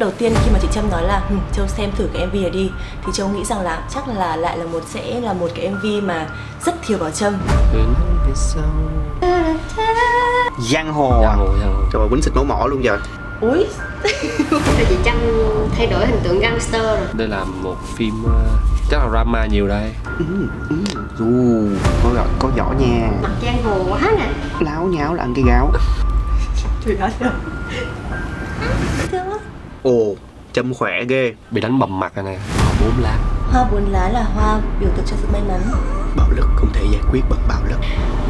đầu tiên khi mà chị Trâm nói là Châu xem thử cái MV này đi, thì Châu nghĩ rằng là chắc là lại là sẽ là một cái MV mà rất thiếu Bảo Trâm. Giang hồ à? Trời ơi, quýnh xịt máu mỏ luôn giờ. Úi Thì chị Trâm thay đổi hình tượng gangster rồi. Đây là một phim chắc là drama nhiều đây. Có võ nha. Mặt giang hồ quá nè. Láo nháo là ăn cây gáo. Trời ơi thương quá. Ồ, Trâm khỏe ghê. Bị đánh bầm mặt rồi nè. Hoa 4 lá. Hoa 4 lá là hoa biểu tượng cho sự may mắn. Bạo lực không thể giải quyết bằng bạo lực.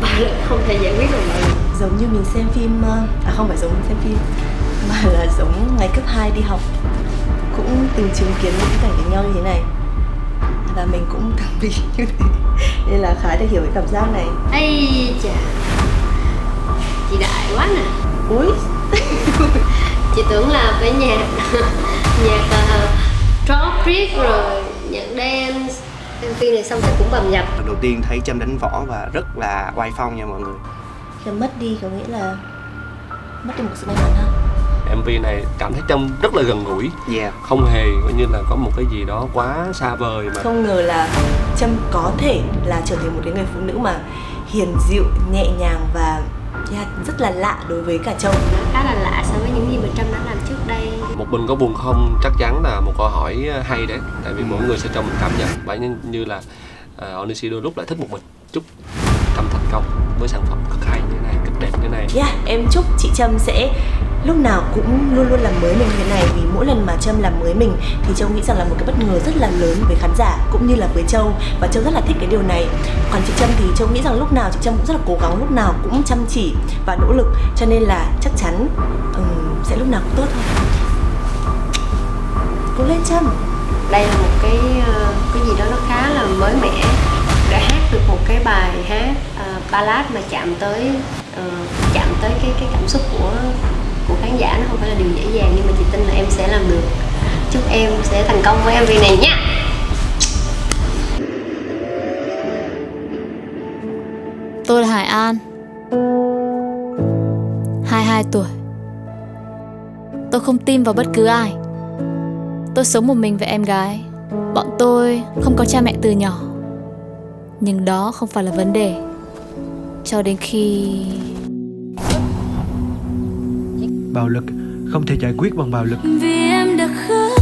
Bạo lực không thể giải quyết bằng bạo lực. Giống như mình xem phim, không phải giống mình xem phim, mà là giống ngày cấp 2 đi học, cũng từng chứng kiến những cảnh đánh nhau như thế này, và mình cũng từng bị như thế, nên là khá được hiểu cái cảm giác này. Ây chà, chị đại quá nè. Úi Chị tưởng là phải nhạc rock riết rồi nhạc dance. MV này xong chắc cũng bầm dập. Lần đầu tiên thấy Trâm đánh võ và rất là oai phong nha mọi người. là mất đi có nghĩa là mất đi một sự may mắn ha. MV này cảm thấy Trâm rất là gần gũi. Yeah. Không hề coi như là có một cái gì đó quá xa vời mà. Không ngờ là Trâm có thể là trở thành một cái người phụ nữ mà hiền dịu, nhẹ nhàng và rất là lạ đối với cả Châu. Nó khá là lạ so với những gì mà Trâm đã làm trước đây. Một mình có buồn không chắc chắn là một câu hỏi hay đấy. Tại vì mỗi người sẽ cho mình cảm nhận. Bởi như là Onishi đôi lúc lại thích một mình. Chúc Trâm thành công với sản phẩm cực hay như thế này, cực đẹp như thế này. Em chúc chị Trâm sẽ lúc nào cũng luôn luôn làm mới mình như thế này, vì mỗi lần mà Trâm làm mới mình thì Châu nghĩ rằng là một cái bất ngờ rất là lớn với khán giả cũng như là với Châu, và Châu rất là thích cái điều này. Còn chị Trâm thì Châu nghĩ rằng lúc nào chị Trâm cũng rất là cố gắng, lúc nào cũng chăm chỉ và nỗ lực, cho nên là chắc chắn sẽ lúc nào cũng tốt thôi. Cố lên Trâm. Đây là một cái gì đó nó khá là mới mẻ, đã hát được một cái bài hát ballad mà chạm tới cái cảm xúc của khán giả. Nó không phải là điều dễ dàng, nhưng mà chị tin là em sẽ làm được. Chúc em sẽ thành công với MV này nha. Tôi là Hải An, 22 tuổi. Tôi không tin vào bất cứ ai. Tôi sống một mình với em gái. Bọn tôi không có cha mẹ từ nhỏ. Nhưng đó không phải là vấn đề. Cho đến khi... Bạo lực không thể giải quyết bằng bạo lực. Vì em đã khóc